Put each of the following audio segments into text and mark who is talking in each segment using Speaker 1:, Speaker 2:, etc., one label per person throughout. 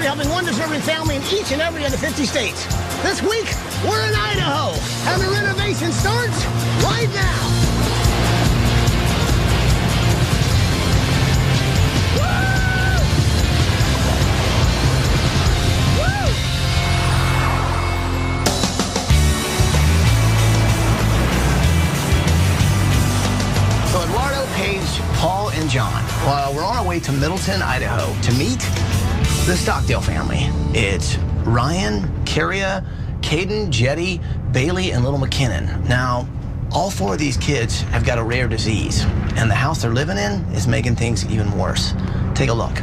Speaker 1: helping one deserving family in each and every of the 50 states. This week, we're in Idaho, and the renovation starts right now.
Speaker 2: Paul and John. We're on our way to Middleton, Idaho to meet the Stockdale family. It's Ryan, Carria, Caden, Jetty, Bailey, and little McKinnon. Now, all four of these kids have got a rare disease, and the house they're living in is making things even worse. Take a look.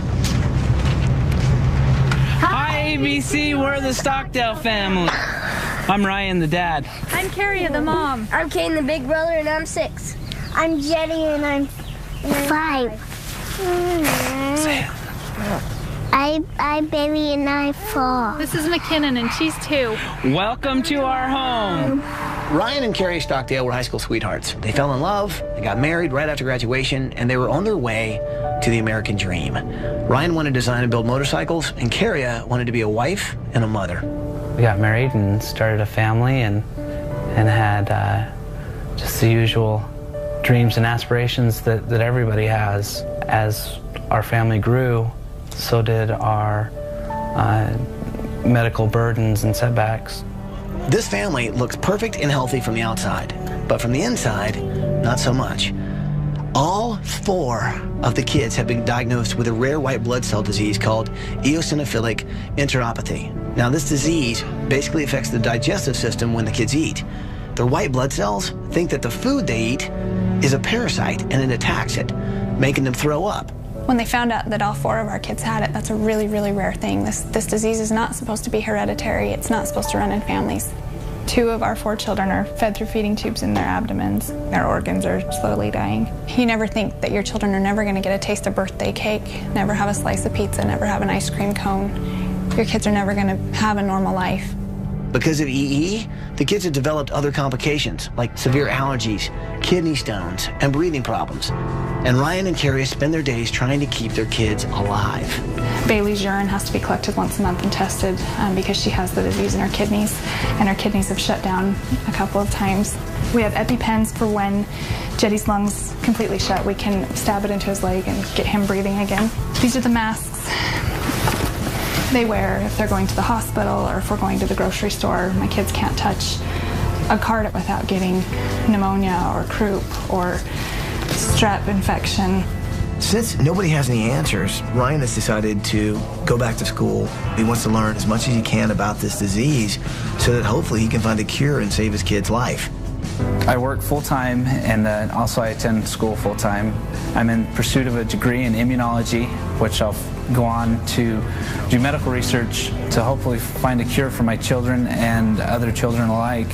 Speaker 3: Hi, ABC. We're the Stockdale family. I'm Ryan, the dad.
Speaker 4: I'm Carria, the mom.
Speaker 5: I'm Caden, the big brother, and I'm 6.
Speaker 6: I'm Jetty, and I'm 5. I'm Bailey, and I'm 4.
Speaker 4: This is McKinnon, and she's 2.
Speaker 3: Welcome to our home.
Speaker 2: Ryan and Carrie Stockdale were high school sweethearts. They fell in love, they got married right after graduation, and they were on their way to the American dream. Ryan wanted to design and build motorcycles, and Carria wanted to be a wife and a mother.
Speaker 3: We got married and started a family and had just the usual dreams and aspirations that everybody has. As our family grew, so did our medical burdens and setbacks.
Speaker 2: This family looks perfect and healthy from the outside, but from the inside, not so much. All 4 of the kids have been diagnosed with a rare white blood cell disease called eosinophilic enteropathy. Now, this disease basically affects the digestive system when the kids eat. Their white blood cells think that the food they eat is a parasite and it attacks it, making them throw up.
Speaker 7: When they found out that all 4 of our kids had it, that's a really, really rare thing. This disease is not supposed to be hereditary. It's not supposed to run in families.
Speaker 8: 2 of our 4 children are fed through feeding tubes in their abdomens. Their organs are slowly dying.
Speaker 7: You never think that your children are never going to get a taste of birthday cake, never have a slice of pizza, never have an ice cream cone. Your kids are never going to have a normal life.
Speaker 2: Because of EE, the kids have developed other complications like severe allergies, kidney stones, and breathing problems. And Ryan and Carrie spend their days trying to keep their kids alive.
Speaker 8: Bailey's urine has to be collected once a month and tested because she has the disease in her kidneys, and her kidneys have shut down a couple of times. We have EpiPens for when Jetty's lungs completely shut. We can stab it into his leg and get him breathing again. These are the masks they wear if they're going to the hospital or if we're going to the grocery store. My kids can't touch a cart without getting pneumonia or croup or strep infection.
Speaker 2: Since nobody has any answers, Ryan has decided to go back to school. He wants to learn as much as he can about this disease so that hopefully he can find a cure and save his kid's life.
Speaker 9: I work full-time, and also I attend school full-time. I'm in pursuit of a degree in immunology, which I'll go on to do medical research to hopefully find a cure for my children and other children alike.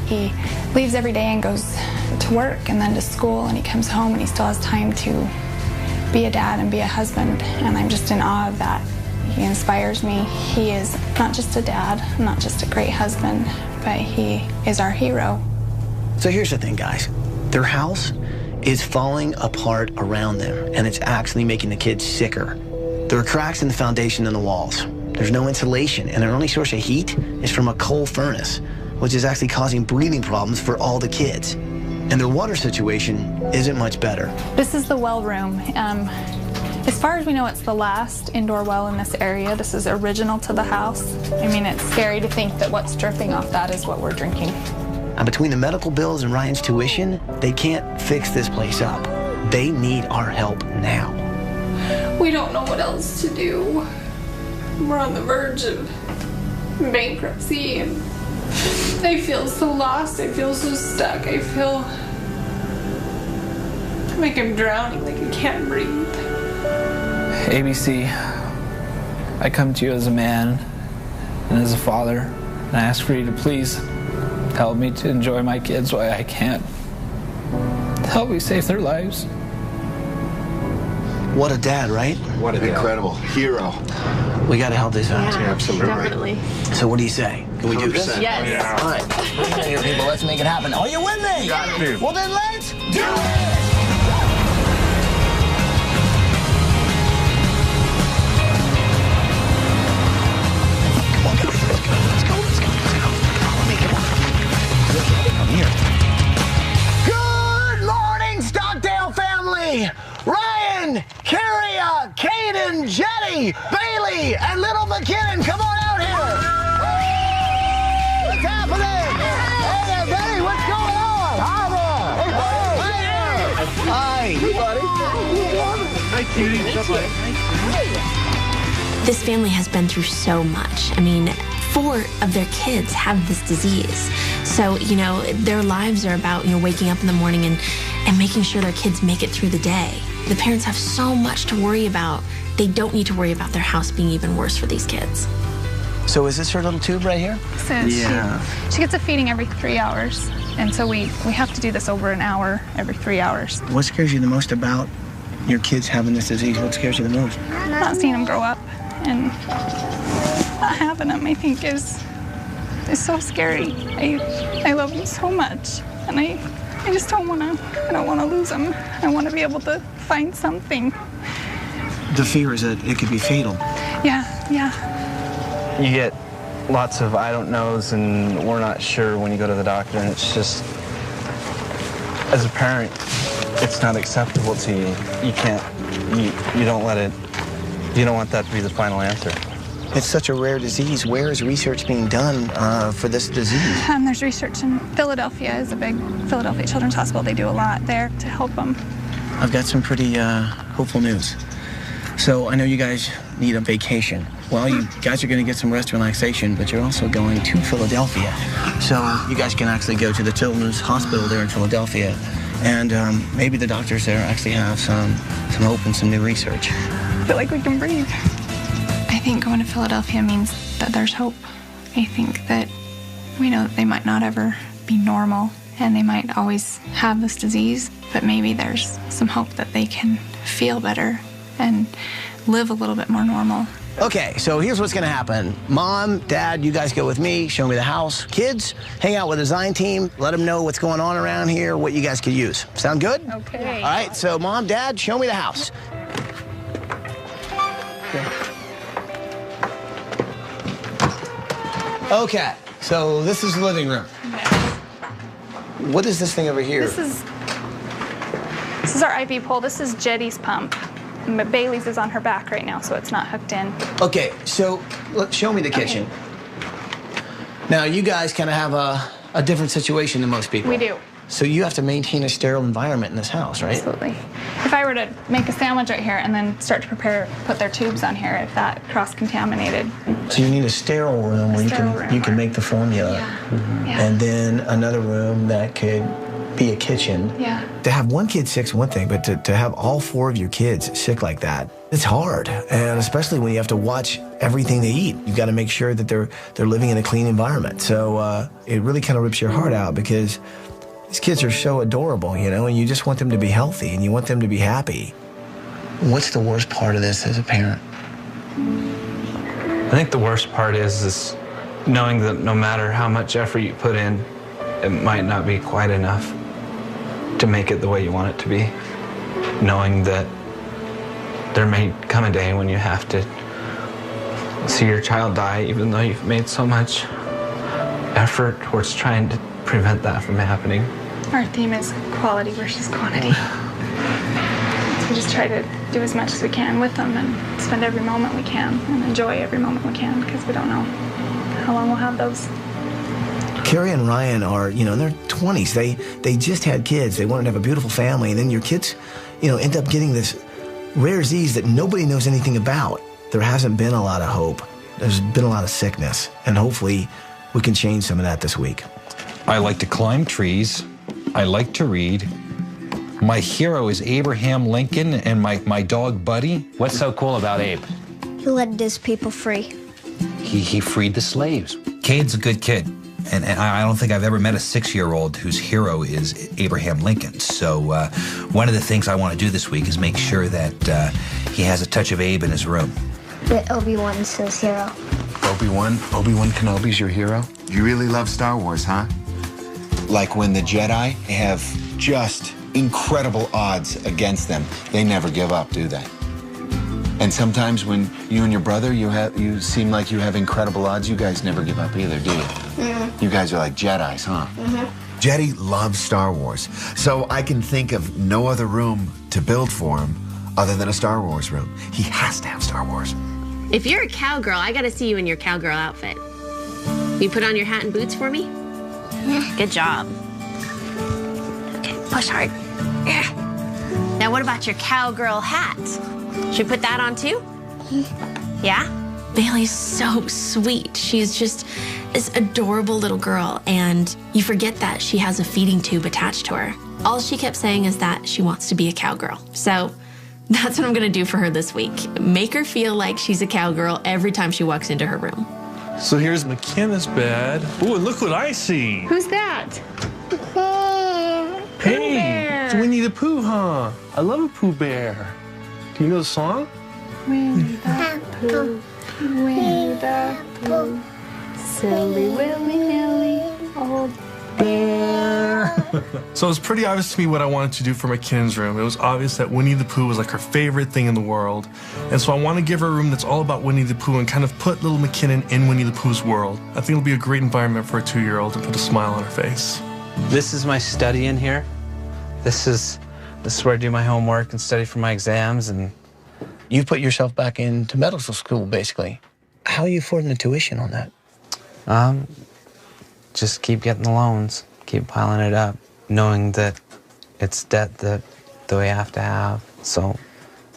Speaker 7: He leaves every day and goes to work and then to school, and he comes home and he still has time to be a dad and be a husband, and I'm just in awe of that. He inspires me. He is not just a dad, not just a great husband, but he is our hero.
Speaker 2: So here's the thing, guys. Their house is falling apart around them, and it's actually making the kids sicker. There are cracks in the foundation and the walls. There's no insulation, and their only source of heat is from a coal furnace, which is actually causing breathing problems for all the kids. And their water situation isn't much better.
Speaker 8: This is the well room. As far as we know, it's the last indoor well in this area. This is original to the house. I mean, it's scary to think that what's dripping off that is what we're drinking.
Speaker 2: And between the medical bills and Ryan's tuition, they can't fix this place up. They need our help now.
Speaker 10: We don't know what else to do. We're on the verge of bankruptcy, and I feel so lost. I feel so stuck. I feel like I'm drowning, like I can't breathe.
Speaker 9: ABC, I come to you as a man and as a father, and I ask for you to please help me to enjoy my kids while I can. Help me save their lives.
Speaker 2: What a dad, right?
Speaker 11: What an incredible hero.
Speaker 2: We got to help this out.
Speaker 10: Yeah,
Speaker 11: absolutely.
Speaker 10: Definitely.
Speaker 2: So what do you say? Can we do this?
Speaker 10: Yes.
Speaker 11: Yeah.
Speaker 2: All right. Bring it here, people. Let's make it happen. Are you with me?
Speaker 11: Got to.
Speaker 2: Well, then let's do it!
Speaker 1: Jenny, Bailey, and little McKinnon. Come on out here. What's happening? Hey there, Betty. What's going on? Hi there. Hi. Hey, buddy.
Speaker 12: Hi, cutie. This family has been through so much. I mean, 4 of their kids have this disease. So, you know, their lives are about, you know, waking up in the morning and making sure their kids make it through the day. The parents have so much to worry about. They don't need to worry about their house being even worse for these kids.
Speaker 2: So is this her little tube right here?
Speaker 8: So she gets a feeding every 3 hours. And so we have to do this over an hour every 3 hours.
Speaker 2: What scares you the most about your kids having this disease? What scares you the most?
Speaker 8: Not seeing them grow up and not having them, I think, is so scary. I love them so much, and I just don't want to lose them. I want to be able to find something.
Speaker 2: The fear is that it could be fatal.
Speaker 8: Yeah.
Speaker 9: You get lots of I don't knows and we're not sure when you go to the doctor, and it's just, as a parent, it's not acceptable to you. You can't, you don't let it, you don't want that to be the final answer.
Speaker 2: It's such a rare disease. Where is research being done for this disease?
Speaker 8: There's research in Philadelphia, is a big Philadelphia Children's Hospital. They do a lot there to help them.
Speaker 2: I've got some pretty hopeful news. So I know you guys need a vacation. Well, you guys are going to get some rest and relaxation, but you're also going to Philadelphia. So you guys can actually go to the Children's Hospital there in Philadelphia, and maybe the doctors there actually have some hope and some new research.
Speaker 8: I feel like we can breathe. I think going to Philadelphia means that there's hope. I think that we know that they might not ever be normal, and they might always have this disease, but maybe there's some hope that they can feel better and live a little bit more normal.
Speaker 2: Okay, so here's what's gonna happen. Mom, Dad, you guys go with me, show me the house. Kids, hang out with the design team, let them know what's going on around here, what you guys could use. Sound good?
Speaker 8: Okay.
Speaker 2: All right, so Mom, Dad, show me the house. Okay, so this is the living room. What is this thing over here?
Speaker 8: This is our IV pole. This is Jetty's pump. Bailey's is on her back right now, so it's not hooked in.
Speaker 2: Okay, so look, show me the kitchen. Now, you guys kind of have a different situation than most people.
Speaker 8: We do.
Speaker 2: So you have to maintain a sterile environment in this house, right?
Speaker 8: Absolutely. If I were to make a sandwich right here and then start to put their tubes on here, if that cross-contaminated.
Speaker 2: So you need a sterile room where you can make the formula.
Speaker 8: Yeah.
Speaker 2: And then another room that could be a kitchen.
Speaker 8: Yeah.
Speaker 2: To have one kid sick's one thing, but to have all 4 of your kids sick like that, it's hard. And especially when you have to watch everything they eat. You've got to make sure that they're living in a clean environment. So it really kind of rips your heart out because these kids are so adorable, you know, and you just want them to be healthy and you want them to be happy. What's the worst part of this as a parent?
Speaker 3: I think the worst part is knowing that no matter how much effort you put in, it might not be quite enough to make it the way you want it to be. Knowing that there may come a day when you have to see your child die, even though you've made so much effort towards trying to prevent that from happening.
Speaker 8: Our theme is quality versus quantity. So we just try to do as much as we can with them and spend every moment we can and enjoy every moment we can because we don't know how long we'll have those.
Speaker 2: Carrie and Ryan are, you know, in their 20s. They just had kids. They wanted to have a beautiful family. And then your kids, you know, end up getting this rare disease that nobody knows anything about. There hasn't been a lot of hope. There's been a lot of sickness. And hopefully we can change some of that this week.
Speaker 13: I like to climb trees. I like to read. My hero is Abraham Lincoln and my dog Buddy.
Speaker 14: What's so cool about Abe?
Speaker 6: He let his people free.
Speaker 13: He freed the slaves.
Speaker 15: Cade's a good kid. And I don't think I've ever met a 6-year-old whose hero is Abraham Lincoln. So one of the things I want to do this week is make sure that he has a touch of Abe in his room.
Speaker 6: That Obi-Wan's his hero.
Speaker 11: Obi-Wan Kenobi's your hero? You really love Star Wars, huh? Like when the Jedi have just incredible odds against them, they never give up, do they? And sometimes when you and your brother, you seem like you have incredible odds, you guys never give up either, do you? Mm-hmm. You guys are like Jedis, huh?
Speaker 6: Mm-hmm.
Speaker 16: Jetty loves Star Wars, so I can think of no other room to build for him
Speaker 11: other than a Star Wars room. He has to have Star Wars.
Speaker 12: If you're a cowgirl, I gotta see you in your cowgirl outfit. You put on your hat and boots for me? Yeah. Good job. Okay, push hard. Yeah. Now what about your cowgirl hat? Should we put that on too? Yeah? Bailey's so sweet. She's just this adorable little girl, and you forget that she has a feeding tube attached to her. All she kept saying is that she wants to be a cowgirl. So that's what I'm gonna do for her this week. Make her feel like she's a cowgirl every time she walks into her room.
Speaker 14: So here's McKenna's bed. Ooh, and look what I see.
Speaker 10: Who's that?
Speaker 14: Hey, it's Winnie the Pooh, huh? I love a Pooh Bear. Do you know the song?
Speaker 10: Winnie the Pooh, Winnie the Pooh, silly willy-nilly old bear.
Speaker 14: So it was pretty obvious to me what I wanted to do for McKinnon's room. It was obvious that Winnie the Pooh was like her favorite thing in the world. And so I want to give her a room that's all about Winnie the Pooh and kind of put little McKinnon in Winnie the Pooh's world. I think it'll be a great environment for a 2-year-old and put a smile on her face.
Speaker 3: This is my study in here. This is where I do my homework and study for my exams. And
Speaker 2: you've put yourself back into medical school, basically. How are you affording the tuition on that?
Speaker 3: Just keep getting the loans, keep piling it up, knowing that it's debt that we have to have. So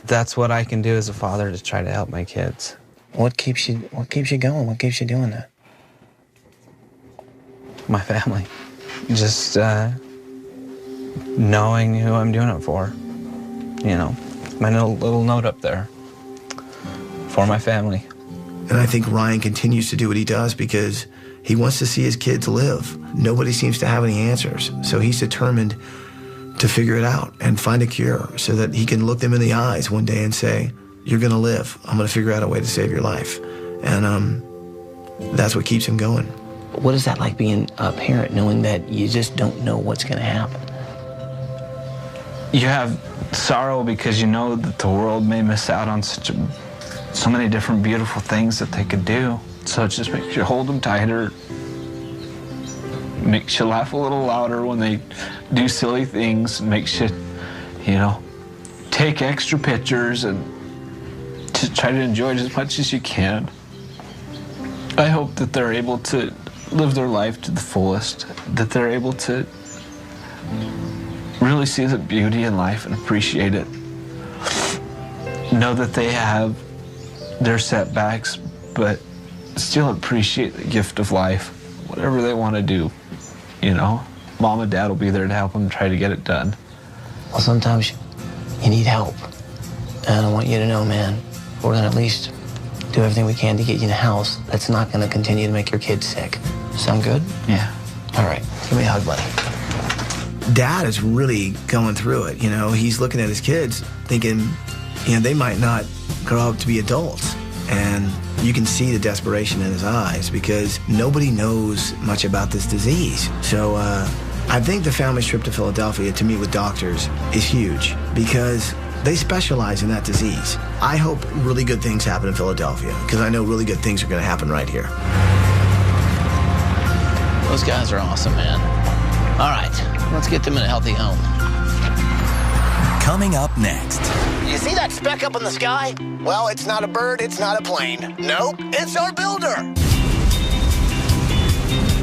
Speaker 3: that's what I can do as a father to try to help my kids.
Speaker 2: What keeps you going? What keeps you doing that?
Speaker 3: My family. Just knowing who I'm doing it for. You know, my little note up there for my family.
Speaker 2: And I think Ryan continues to do what he does because he wants to see his kids live. Nobody seems to have any answers. So he's determined to figure it out and find a cure so that he can look them in the eyes one day and say, you're gonna live. I'm gonna figure out a way to save your life. And that's what keeps him going. What is that like being a parent, knowing that you just don't know what's gonna happen?
Speaker 9: You have sorrow because you know that the world may miss out on so many different beautiful things that they could do. So it just makes you hold them tighter, makes you laugh a little louder when they do silly things, makes you, you know, take extra pictures and to try to enjoy it as much as you can. I hope that they're able to live their life to the fullest, that they're able to really see the beauty in life and appreciate it. Know that they have their setbacks, but still appreciate the gift of life, whatever they want to do, you know. Mom and Dad will be there to help them try to get it done.
Speaker 2: Well, sometimes you need help. And I want you to know, man, we're gonna at least do everything we can to get you in a house that's not gonna continue to make your kids sick. Sound good?
Speaker 9: Yeah.
Speaker 2: All right, give me a hug, buddy. Dad is really going through it, you know. He's looking at his kids thinking, you know, they might not grow up to be adults. And you can see the desperation in his eyes because nobody knows much about this disease. So I think the family's trip to Philadelphia to meet with doctors is huge because they specialize in that disease. I hope really good things happen in Philadelphia because I know really good things are going to happen right here. Those guys are awesome, man. All right, let's get them in a healthy home.
Speaker 16: Coming up next.
Speaker 1: You see that speck up in the sky? Well, it's not a bird, it's not a plane. Nope, it's our builder.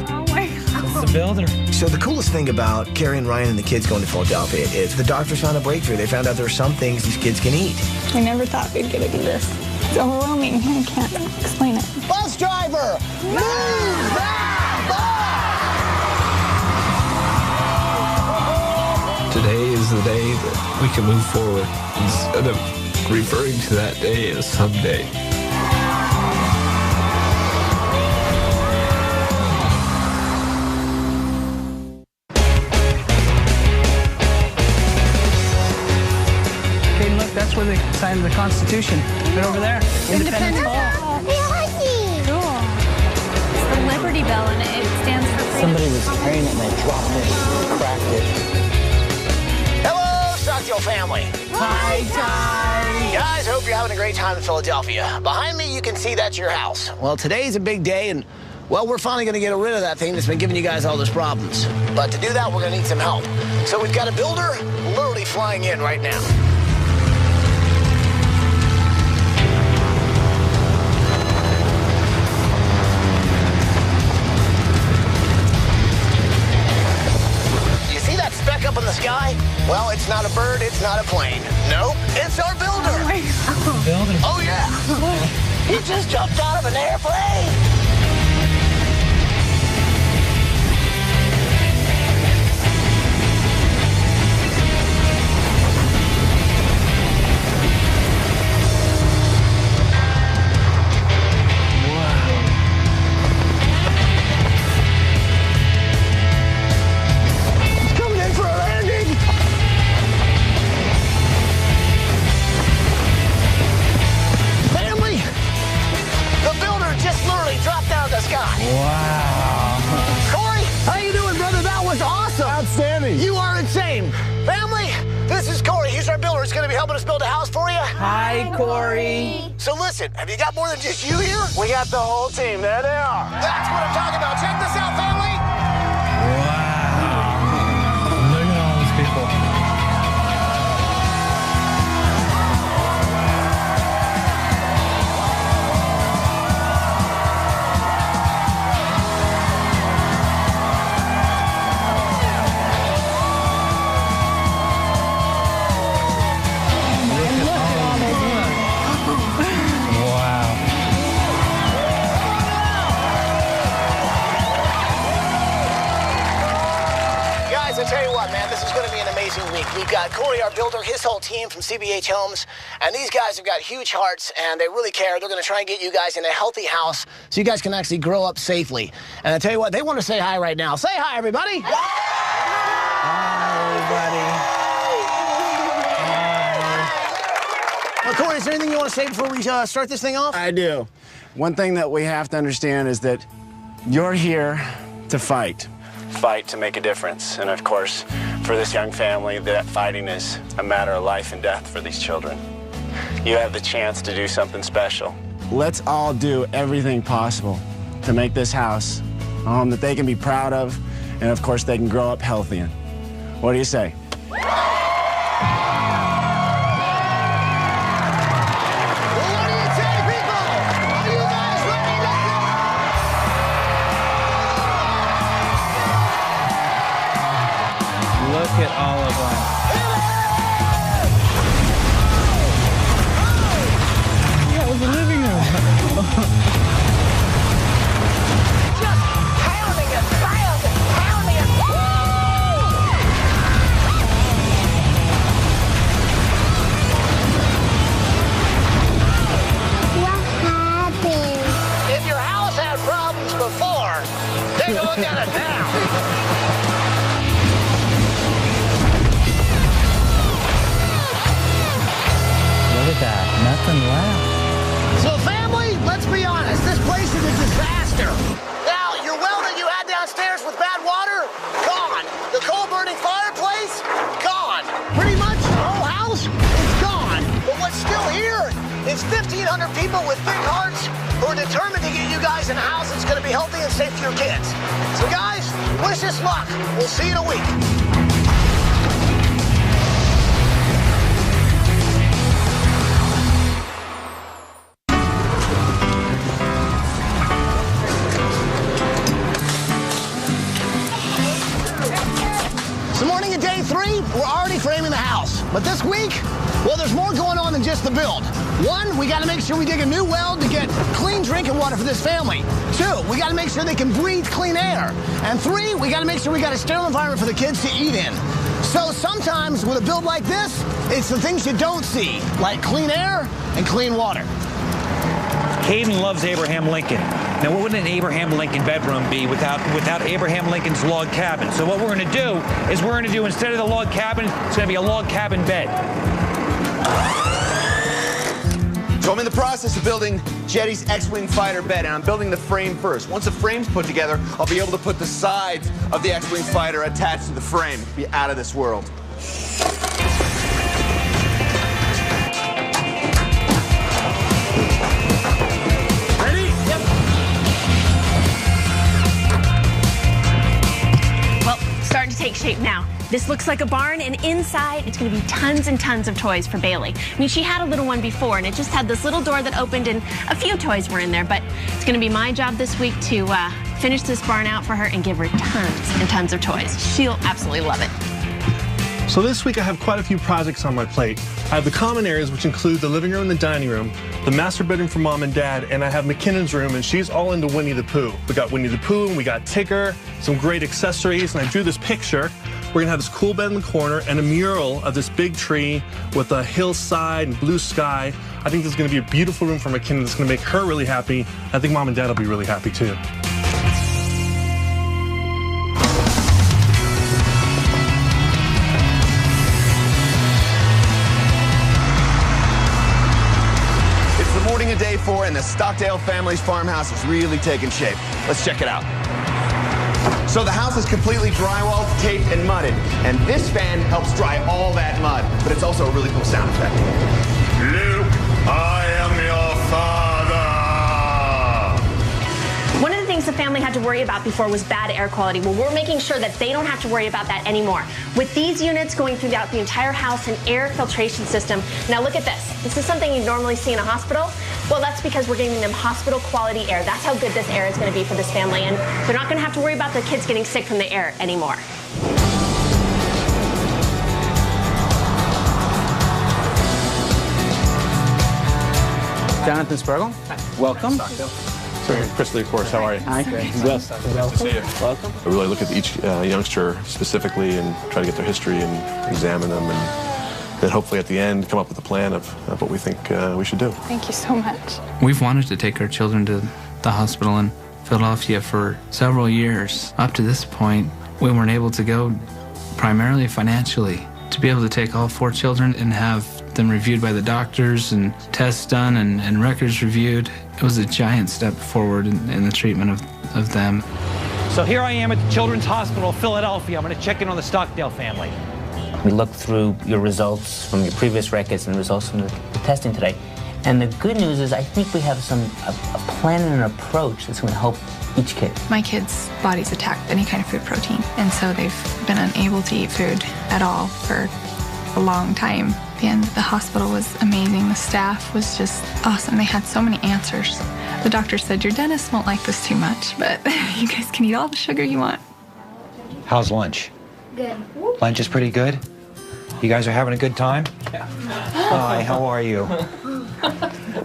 Speaker 10: Oh my God.
Speaker 3: It's the builder.
Speaker 2: So the coolest thing about Carrie and Ryan and the kids going to Philadelphia is the doctors found a breakthrough. They found out there are some things these kids can eat.
Speaker 7: I never thought we'd get to do this. It's overwhelming. I can't explain it.
Speaker 1: Bus driver, move that bus!
Speaker 17: Today is the day that we can move forward instead of referring to that day as someday.
Speaker 18: Hey, look, that's where they signed the Constitution. Right over there. Independence Hall.
Speaker 4: Cool. It's the Liberty Bell, and it stands for freedom.
Speaker 18: Somebody was carrying it and they dropped it, cracked it.
Speaker 1: Hello, Stockdale family.
Speaker 18: Hi, Ty.
Speaker 1: Guys, hope you're having a great time in Philadelphia. Behind me, you can see that's your house.
Speaker 2: Well, today's a big day, and, well, we're finally going to get rid of that thing that's been giving you guys all those problems.
Speaker 1: But to do that, we're going to need some help. So we've got a builder literally flying in right now.
Speaker 2: the sky? Well, it's not a bird, it's not a plane. Nope, it's our builder.
Speaker 13: Builder?
Speaker 2: Oh, yeah. He just jumped out of an airplane.
Speaker 1: Wow. Corey, how you doing, brother? That was awesome. Outstanding. You are insane. Family, this is Corey. He's our builder. He's going to be helping us build a house for you.
Speaker 18: Hi, Corey.
Speaker 1: So listen, have you got more than just you here?
Speaker 18: We got the whole team. There they are.
Speaker 1: That's what I'm talking about. Check this out, family.
Speaker 13: Wow. Look at all these people.
Speaker 2: I tell you what, man, this is going to be an amazing week. We've got Corey, our builder, his whole team from CBH Homes, and these guys have got huge hearts, and they really care. They're going to try and get you guys in a healthy house so you guys can actually grow up safely. And I tell you what, they want to say hi right now. Say hi, everybody.
Speaker 18: Hi, everybody.
Speaker 2: Well, Corey, is there anything you want to say before we start this thing off?
Speaker 16: I do. One thing that we have to understand is that you're here to fight.
Speaker 19: Fight to make a difference. And of course, for this young family, that fighting is a matter of life and death for these children. You have the chance to do something special.
Speaker 16: Let's all do everything possible to make this house a home that they can be proud of, and of course they can grow up healthy in. What do you say?
Speaker 18: Look at all of them.
Speaker 13: That was the living room.
Speaker 1: Just pounding it, pounding it.
Speaker 6: What happened?
Speaker 1: If your house had problems before, take a look at it now.
Speaker 3: Look at that. Nothing left.
Speaker 1: So, family, let's be honest. This place is a disaster. Now, your well that you had downstairs with bad water, gone. The coal-burning fireplace, gone. Pretty much the whole house is gone. But what's still here is 1,500 people with big hearts who are determined to get you guys in a house that's going to be healthy and safe for your kids. So, guys, wish us luck. We'll see you in a week. We're already framing the house. But this week, well, there's more going on than just the build. One, we got to make sure we dig a new well to get clean drinking water for this family. Two, we got to make sure they can breathe clean air. And three, we got to make sure we got a sterile environment for the kids to eat in. So sometimes with a build like this, it's the things you don't see, like clean air and clean water.
Speaker 20: Hayden loves Abraham Lincoln. Now, what would an Abraham Lincoln bedroom be without Abraham Lincoln's log cabin? So what we're going to do is instead of the log cabin, it's going to be a log cabin bed.
Speaker 21: So I'm in the process of building Jetty's X-Wing fighter bed, and I'm building the frame first. Once the frame's put together, I'll be able to put the sides of the X-Wing fighter attached to the frame. It'll be out of this world.
Speaker 22: Starting to take shape now. This looks like a barn, and inside it's going to be tons and tons of toys for Bailey. I mean, she had a little one before, and it just had this little door that opened, and a few toys were in there, but it's going to be my job this week to finish this barn out for her and give her tons and tons of toys. She'll absolutely love it.
Speaker 14: So this week I have quite a few projects on my plate. I have the common areas, which include the living room and the dining room, the master bedroom for Mom and Dad, and I have McKinnon's room, and she's all into Winnie the Pooh. We got Winnie the Pooh, and we got Tigger, some great accessories, and I drew this picture. We're gonna have this cool bed in the corner and a mural of this big tree with a hillside and blue sky. I think this is gonna be a beautiful room for McKinnon that's gonna make her really happy. I think Mom and Dad will be really happy too.
Speaker 21: Morning of day 4, and the Stockdale family's farmhouse is really taking shape. Let's check it out. So the house is completely drywalled, taped, and mudded, and this fan helps dry all that mud, but it's also a really cool sound effect. Luke, I am your father.
Speaker 22: One of the things the family had to worry about before was bad air quality. Well, we're making sure that they don't have to worry about that anymore. With these units going throughout the entire house, an air filtration system. Now look at this. This is something you'd normally see in a hospital. Well, that's because we're giving them hospital quality air. That's how good this air is going to be for this family. And they're not going to have to worry about the kids getting sick from the air anymore.
Speaker 18: Jonathan Spergel. Welcome.
Speaker 5: Chris Lee, of course. How are you?
Speaker 18: Hi, Chris.
Speaker 5: Nice to see you.
Speaker 18: Welcome.
Speaker 5: I really look at each youngster specifically and try to get their history and examine them, and then hopefully at the end come up with a plan of what we think we should do.
Speaker 7: Thank you so much.
Speaker 3: We've wanted to take our children to the hospital in Philadelphia for several years. Up to this point, we weren't able to go primarily financially. To be able to take all 4 children and have them reviewed by the doctors and tests done and records reviewed, it was a giant step forward in the treatment of them.
Speaker 20: So here I am at the Children's Hospital of Philadelphia. I'm going to check in on the Stockdale family.
Speaker 8: We looked through your results from your previous records and results from the testing today. And the good news is I think we have a plan and an approach that's going to help each kid.
Speaker 7: My kids' bodies attacked any kind of food protein, and so they've been unable to eat food at all for a long time. And the hospital was amazing. The staff was just awesome. They had so many answers. The doctor said, your dentist won't like this too much, but you guys can eat all the sugar you want.
Speaker 15: How's lunch?
Speaker 6: Good.
Speaker 15: Lunch is pretty good? You guys are having a good time?
Speaker 18: Yeah.
Speaker 15: Hi, how are you?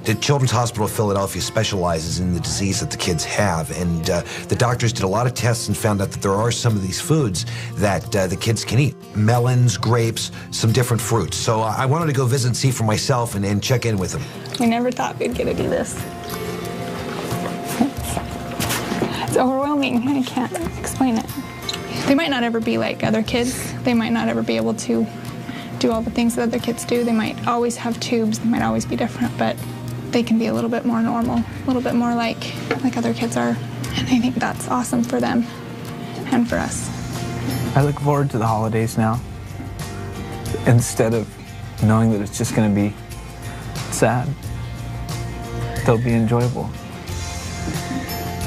Speaker 15: The Children's Hospital of Philadelphia specializes in the disease that the kids have, and the doctors did a lot of tests and found out that there are some of these foods that the kids can eat. Melons, grapes, some different fruits. So I wanted to go visit and see for myself and check in with them.
Speaker 7: We never thought we'd get to do this. It's overwhelming. I can't explain it. They might not ever be like other kids. They might not ever be able to do all the things that other kids do. They might always have tubes. They might always be different, but they can be a little bit more normal, a little bit more like other kids are. And I think that's awesome for them and for us.
Speaker 18: I look forward to the holidays now. Instead of knowing that it's just going to be sad, they'll be enjoyable.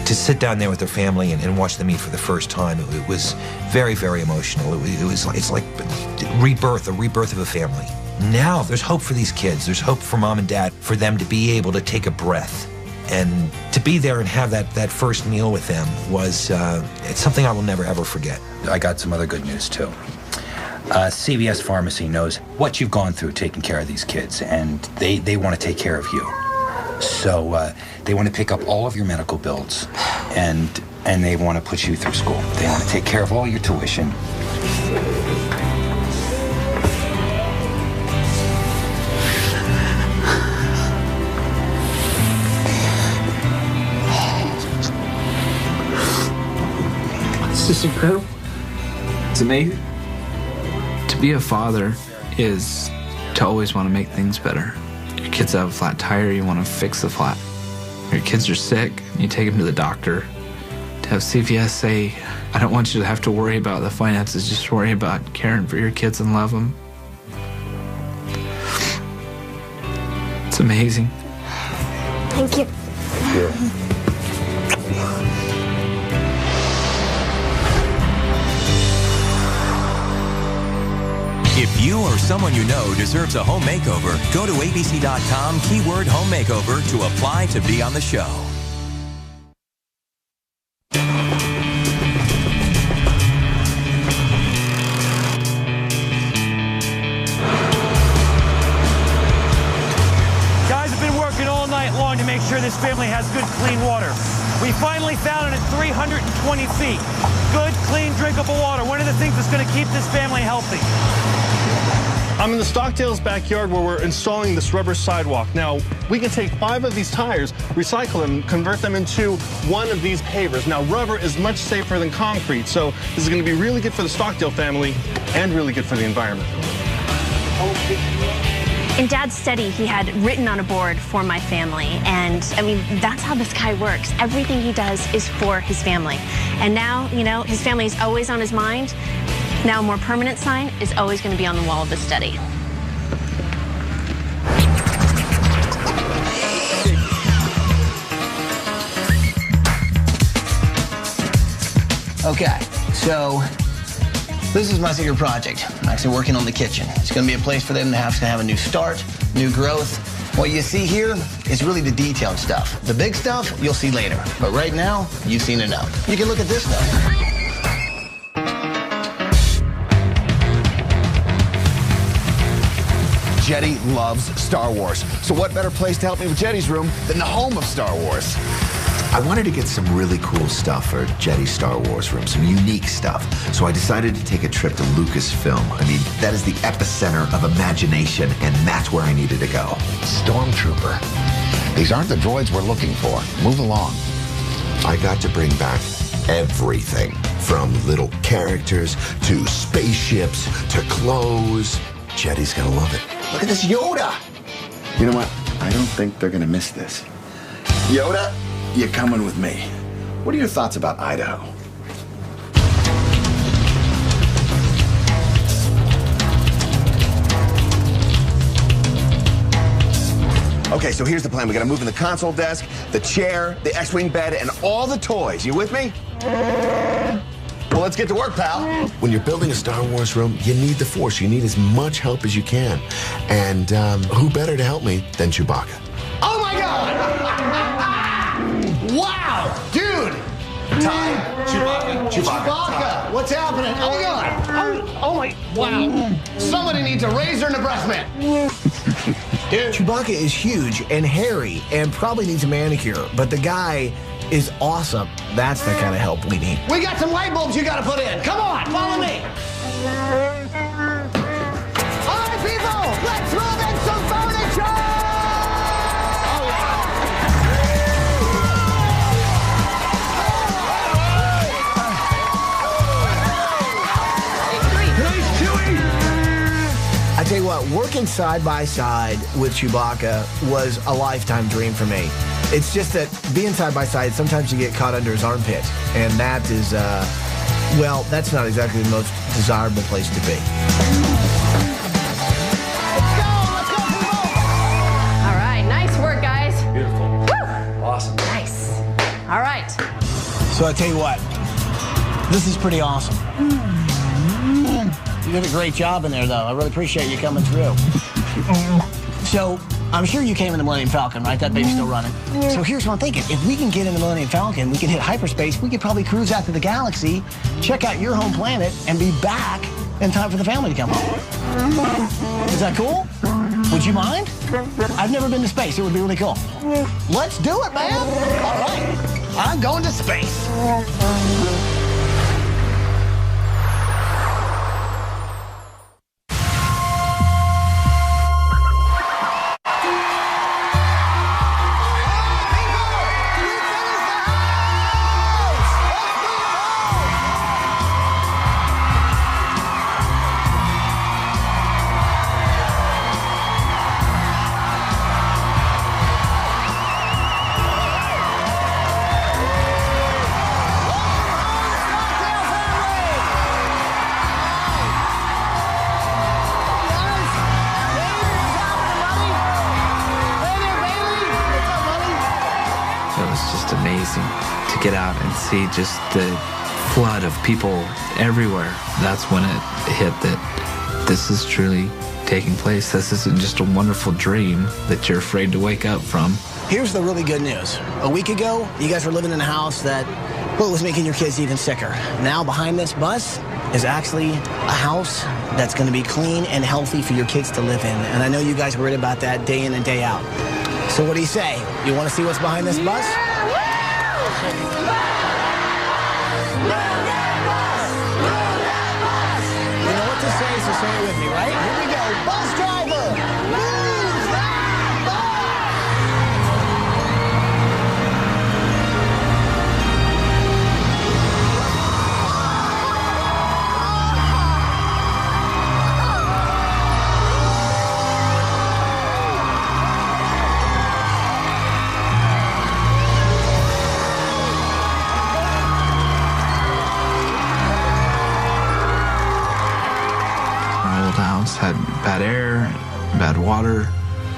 Speaker 15: To sit down there with their family and watch them eat for the first time, it was very, very emotional. It's like a rebirth of a family. Now there's hope for these kids. There's hope for Mom and Dad, for them to be able to take a breath. And to be there and have that first meal with them was, it's something I will never, ever forget. I got some other good news, too. CVS Pharmacy knows what you've gone through taking care of these kids, and they want to take care of you. So they want to pick up all of your medical bills, and they want to put you through school. They want to take care of all your tuition.
Speaker 18: This is incredible. It's amazing.
Speaker 3: To be a father is to always want to make things better. Your kids have a flat tire, you want to fix the flat. Your kids are sick, you take them to the doctor. To have CVS say, I don't want you to have to worry about the finances, just worry about caring for your kids and love them. It's amazing.
Speaker 6: Thank you.
Speaker 23: If you or someone you know deserves a home makeover, go to abc.com, keyword home makeover to apply to be on the show.
Speaker 20: family has good, clean water. We finally found it at 320 feet. Good, clean, drinkable water. One of the things that's going to keep this family healthy.
Speaker 14: I'm in the Stockdale's backyard where we're installing this rubber sidewalk. Now, we can take 5 of these tires, recycle them, convert them into one of these pavers. Now, rubber is much safer than concrete, so this is going to be really good for the Stockdale family and really good for the environment.
Speaker 22: In Dad's study, he had written on a board for my family, and I mean, that's how this guy works. Everything he does is for his family. And now, you know, his family is always on his mind. Now a more permanent sign is always going to be on the wall of the study.
Speaker 2: Okay, so this is my secret project. I'm actually working on the kitchen. It's going to be a place for them to have a new start, new growth. What you see here is really the detailed stuff. The big stuff you'll see later, but right now you've seen enough. You can look at this stuff.
Speaker 21: Jetty loves Star Wars. So what better place to help me with Jetty's room than the home of Star Wars?
Speaker 9: I wanted to get some really cool stuff for Jetty's Star Wars room, some unique stuff. So I decided to take a trip to Lucasfilm. I mean, that is the epicenter of imagination, and that's where I needed to go.
Speaker 11: Stormtrooper. These aren't the droids we're looking for. Move along.
Speaker 9: I got to bring back everything, from little characters to spaceships to clothes. Jetty's gonna love it.
Speaker 21: Look at this Yoda.
Speaker 11: You know what? I don't think they're gonna miss this. Yoda, you're coming with me. What are your thoughts about Idaho?
Speaker 21: Okay, so here's the plan. We gotta move in the console desk, the chair, the X-Wing bed, and all the toys. You with me? Well, let's get to work, pal.
Speaker 9: When you're building a Star Wars room, you need the Force. You need as much help as you can. And who better to help me than Chewbacca?
Speaker 1: Oh my God! Wow, dude!
Speaker 21: Time.
Speaker 1: Chewbacca. What's happening? Oh my God! Oh my! Wow! Somebody needs a razor and a breast mint.
Speaker 2: Dude. Chewbacca is huge and hairy and probably needs a manicure, but the guy is awesome. That's the kind of help we need.
Speaker 1: We got some light bulbs you gotta put in. Come on, follow me. All right, people, let's move in some furniture.
Speaker 2: I tell you what, working side by side with Chewbacca was a lifetime dream for me. It's just that being side by side, sometimes you get caught under his armpit, and that is, well, that's not exactly the most desirable place to be.
Speaker 12: All right, nice work, guys.
Speaker 14: Beautiful.
Speaker 12: Woo!
Speaker 14: Awesome.
Speaker 12: Nice. All right.
Speaker 2: So I tell you what, this is pretty awesome. You did a great job in there, though. I really appreciate you coming through. So, I'm sure you came in the Millennium Falcon, right? That baby's still running. So here's what I'm thinking. If we can get in the Millennium Falcon, we can hit hyperspace, we could probably cruise out to the galaxy, check out your home planet, and be back in time for the family to come home. Is that cool? Would you mind? I've never been to space. It would be really cool. Let's do it, man. All right. I'm going to space.
Speaker 17: To get out and see just the flood of people everywhere. That's when it hit that this is truly taking place. This isn't just a wonderful dream that you're afraid to wake up from.
Speaker 2: Here's the really good news. A week ago, you guys were living in a house that, well, was making your kids even sicker. Now behind this bus is actually a house that's going to be clean and healthy for your kids to live in. And I know you guys worried about that day in and day out. So what do you say? You want to see what's behind this bus? You know what to say, so say it with me, right? Here we go. Bus driver, move that bus!
Speaker 17: Our old house had bad air, bad water.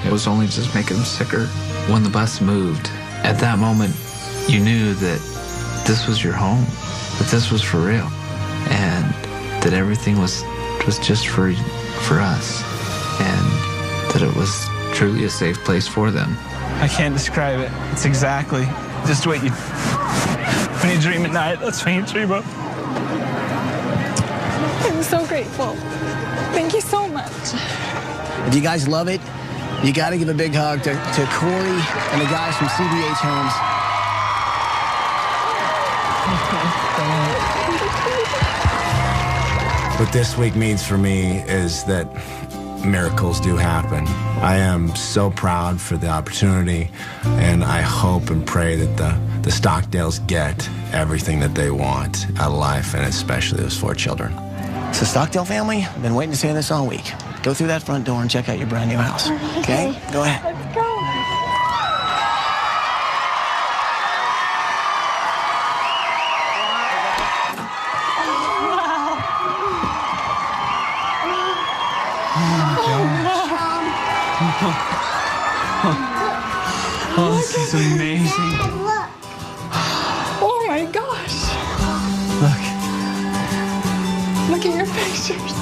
Speaker 17: It was only just making them sicker. When the bus moved, at that moment, you knew that this was your home, that this was for real, and that everything was just for us, and that it was truly a safe place for them.
Speaker 18: I can't describe it. It's exactly just what when you dream at night, that's when you dream of.
Speaker 7: I'm so grateful. Thank you so much.
Speaker 2: If you guys love it, you got to give a big hug to Corey and the guys from CBH Homes.
Speaker 16: What this week means for me is that miracles do happen. I am so proud for the opportunity, and I hope and pray that the Stockdales get everything that they want out of life, and especially those 4 children.
Speaker 2: So Stockdale family, I've been waiting to say this all week. Go through that front door and check out your brand new house. Okay? Go ahead.
Speaker 7: Let's go.
Speaker 18: Oh, this is amazing.
Speaker 7: Oh my gosh. Look at your pictures.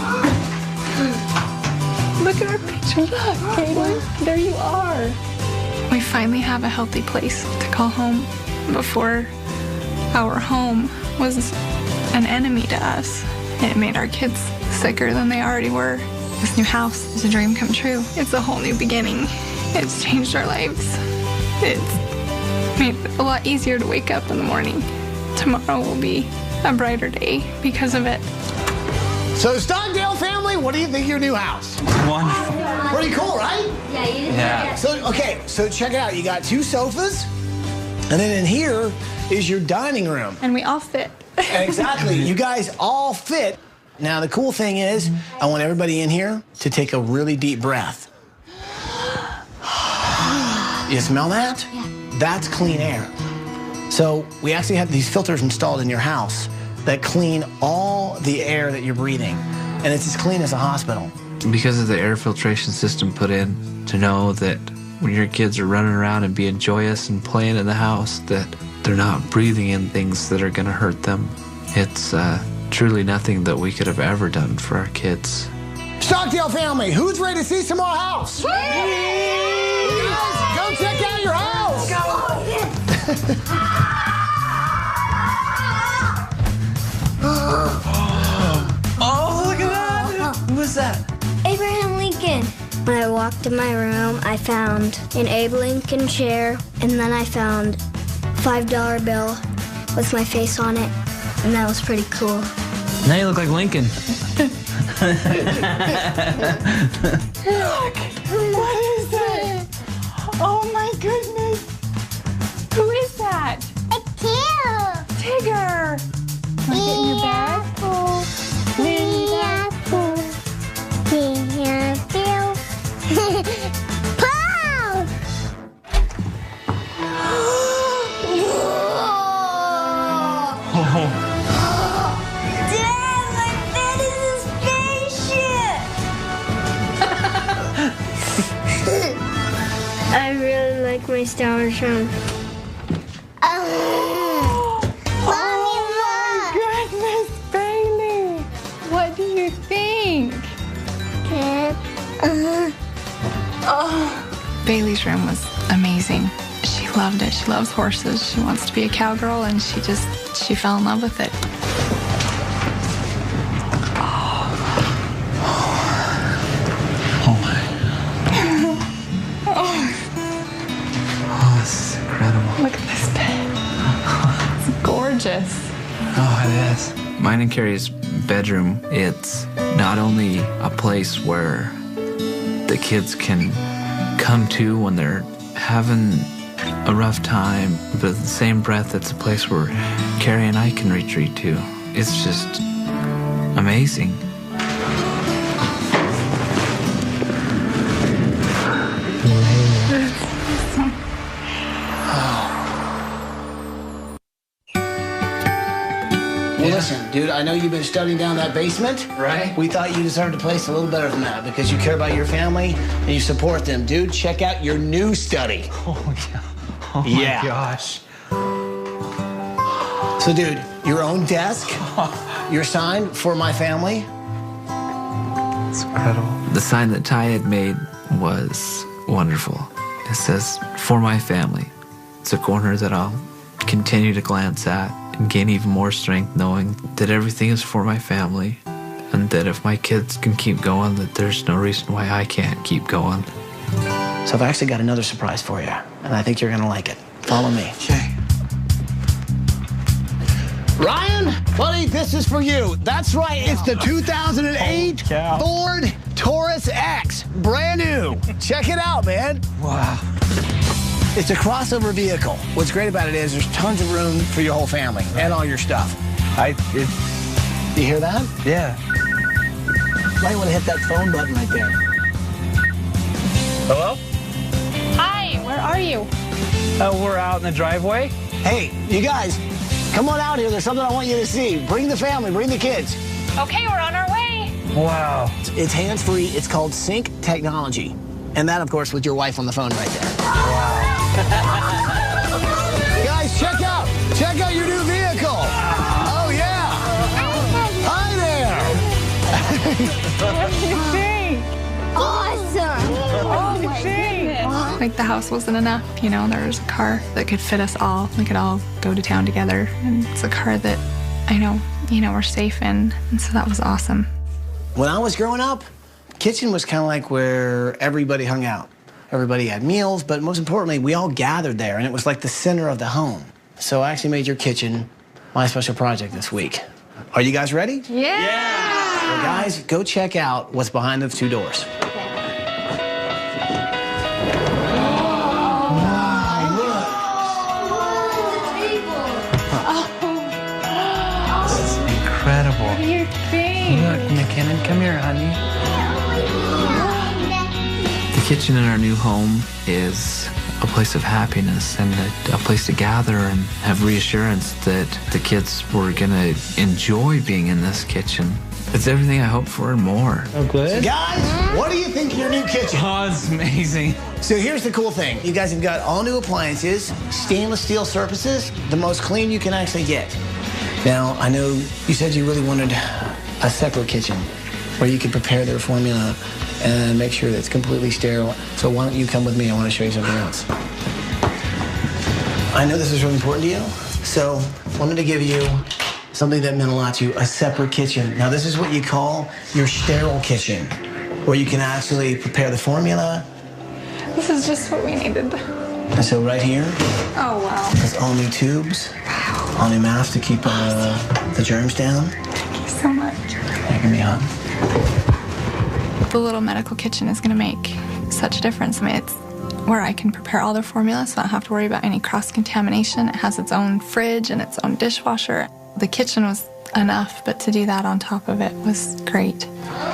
Speaker 7: Look at our picture. Look, Katie. There you are. We finally have a healthy place to call home. Before, our home was an enemy to us. It made our kids sicker than they already were. This new house is a dream come true. It's a whole new beginning. It's changed our lives. It's made it a lot easier to wake up in the morning. Tomorrow will be a brighter day because of it.
Speaker 2: So Stockdale family, what do you think of your new house?
Speaker 18: Wonderful.
Speaker 2: Pretty cool, right?
Speaker 6: Yeah, you did.
Speaker 18: Yeah.
Speaker 2: So check it out. You got 2 sofas, and then in here is your dining room.
Speaker 7: And we all fit.
Speaker 2: Exactly. You guys all fit. Now, the cool thing is, I want everybody in here to take a really deep breath. You smell that?
Speaker 6: Yeah.
Speaker 2: That's clean air. So we actually have these filters installed in your house that clean all the air that you're breathing. And it's as clean as a hospital.
Speaker 17: Because of the air filtration system put in, to know that when your kids are running around and being joyous and playing in the house, that they're not breathing in things that are going to hurt them. It's truly nothing that we could have ever done for our kids.
Speaker 2: Stockdale family, who's ready to see some more house? You guys, go check out your house.
Speaker 18: Oh, look at that. Who's that?
Speaker 6: Abraham Lincoln. When I walked in my room, I found an Abe Lincoln chair, and then I found a $5 bill with my face on it, and that was pretty cool.
Speaker 18: Now you look like Lincoln.
Speaker 7: Look, what is it? Oh my goodness. Who is that?
Speaker 6: A tail.
Speaker 7: Tigger. Want to get in your bag?
Speaker 6: Dad, my bed is a spaceship. I really like my Star Wars room.
Speaker 7: Oh my goodness, Bailey. What do you think? Bailey's room was amazing. She loved it. She loves horses. She wants to be a cowgirl, and she fell in love with it. gorgeous.
Speaker 17: Oh, it is. Mine and Carrie's bedroom, it's not only a place where the kids can come to when they're having a rough time, but at the same breath, it's a place where Carrie and I can retreat to. It's just amazing.
Speaker 2: Well, listen, dude, I know you've been studying down that basement. Right. We thought you deserved a place a little better than that because you care about your family and you support them. Dude, check out your new study.
Speaker 18: Oh, yeah. Oh, my gosh.
Speaker 2: So, dude, your own desk, your sign for my family.
Speaker 17: It's incredible. The sign that Ty had made was wonderful. It says, "For my family." It's a corner that I'll continue to glance at and gain even more strength knowing that everything is for my family and that if my kids can keep going, that there's no reason why I can't keep going.
Speaker 2: So I've actually got another surprise for you, and I think you're gonna like it. Follow me. Okay. Ryan, buddy, this is for you. That's right, it's the 2008 Ford Taurus X, brand new. Check it out, man.
Speaker 18: Wow.
Speaker 2: It's a crossover vehicle. What's great about it is there's tons of room for your whole family and all your stuff. You hear that?
Speaker 18: Yeah.
Speaker 2: Might want to hit that phone button right there.
Speaker 18: Hello?
Speaker 7: Hi, where are you?
Speaker 18: We're out in the driveway.
Speaker 2: Hey, you guys, come on out here. There's something I want you to see. Bring the family, bring the kids.
Speaker 7: Okay, we're on our way.
Speaker 18: Wow.
Speaker 2: It's hands-free. It's called Sync Technology. And that, of course, with your wife on the phone right there. Guys, check out your new vehicle. Oh, yeah. Hi there.
Speaker 7: What do you think?
Speaker 6: Awesome.
Speaker 7: Oh my goodness. Like the house wasn't enough, you know, there was a car that could fit us all. We could all go to town together. And it's a car that I know, we're safe in. And so that was awesome.
Speaker 2: When I was growing up, kitchen was kind of like where everybody hung out. Everybody had meals, but most importantly, we all gathered there, and it was like the center of the home. So I actually made your kitchen my special project this week. Are you guys ready?
Speaker 7: Yeah!
Speaker 2: So guys, go check out what's behind those two doors.
Speaker 3: This is incredible.
Speaker 7: What do you think?
Speaker 3: Look, McKinnon, come here, honey.
Speaker 17: The kitchen in our new home is a place of happiness and a place to gather and have reassurance that the kids were going to enjoy being in this kitchen. It's everything I hoped for and more.
Speaker 2: Oh, good. Guys, what do you think of your new kitchen?
Speaker 18: Oh, it's amazing.
Speaker 2: So here's the cool thing. You guys have got all new appliances, stainless steel surfaces, the most clean you can actually get. Now, I know you said you really wanted a separate kitchen where you could prepare their formula and make sure that it's completely sterile. So why don't you come with me? I want to show you something else. I know this is really important to you, so I wanted to give you something that meant a lot to you, a separate kitchen. Now, this is what you call your sterile kitchen, where you can actually prepare the formula.
Speaker 7: This is just what we needed.
Speaker 2: And so right here,
Speaker 7: Oh, wow.
Speaker 2: there's all new tubes, all new masks to keep the germs down.
Speaker 7: Thank you so much.
Speaker 2: Give me a hug.
Speaker 7: The little medical kitchen is going to make such a difference. I mean, it's where I can prepare all their formula so I don't have to worry about any cross-contamination. It has its own fridge and its own dishwasher. The kitchen was enough, but to do that on top of it was great.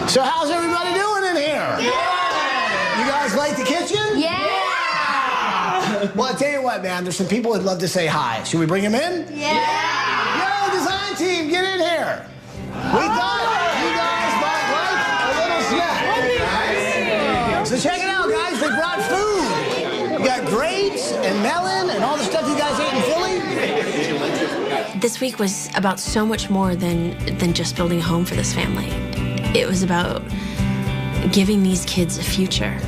Speaker 2: So how's everybody doing in here? Yeah! You guys like the kitchen?
Speaker 6: Yeah!
Speaker 2: Well, I tell you what, man, there's some people who'd love to say hi. Should we bring them in?
Speaker 6: Yeah!
Speaker 2: Yo, design team, get in here. We thought you guys might like a little snack. So check it out, guys. They brought food. You got grapes and melon and all the stuff you guys ate in Philly.
Speaker 22: This week was about so much more than just building a home for this family. It was about giving these kids a future.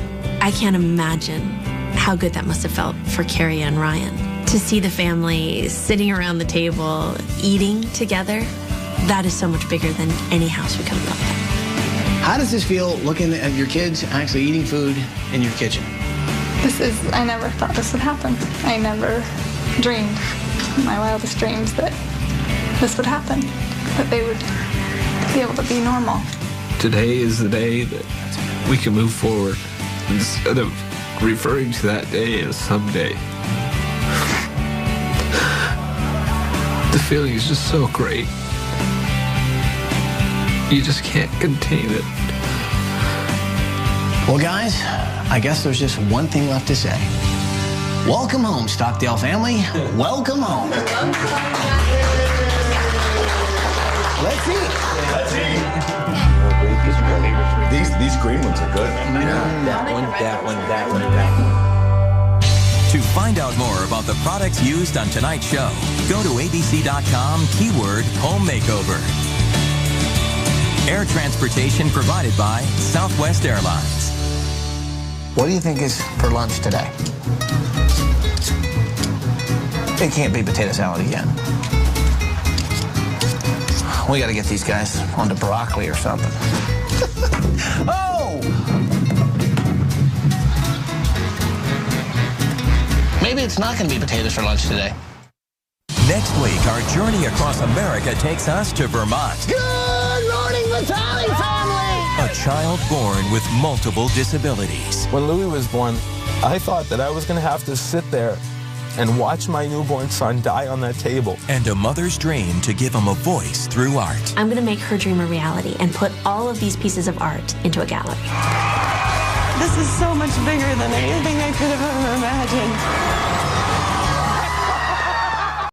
Speaker 22: I can't imagine how good that must have felt for Carrie and Ryan. To see the family sitting around the table, eating together, that is so much bigger than any house we could have built.
Speaker 2: How does this feel looking at your kids actually eating food in your kitchen?
Speaker 7: I never thought this would happen. I never dreamed, my wildest dreams, that this would happen, that they would be able to be normal.
Speaker 17: Today is the day that we can move forward instead of referring to that day as someday. The feeling is just so great. You just can't contain it.
Speaker 2: Well, guys, I guess there's just one thing left to say. Welcome home, Stockdale family. Welcome home. Let's eat.
Speaker 11: Let's eat. These green ones are good.
Speaker 8: That one.
Speaker 23: To find out more about the products used on tonight's show, go to abc.com, keyword home makeover. Air transportation provided by Southwest Airlines.
Speaker 2: What do you think is for lunch today? It can't be potato salad again. We gotta get these guys onto broccoli or something. Oh! Maybe it's not gonna be potatoes for lunch today.
Speaker 23: Next week, our journey across America takes us to Vermont.
Speaker 1: Good morning, Vitale family!
Speaker 23: A child born with multiple disabilities.
Speaker 4: When Louis was born, I thought that I was going to have to sit there and watch my newborn son die on that table.
Speaker 23: And a mother's dream to give him a voice through art.
Speaker 10: I'm going to make her dream a reality and put all of these pieces of art into a gallery.
Speaker 19: This is so much bigger than anything I could have ever imagined.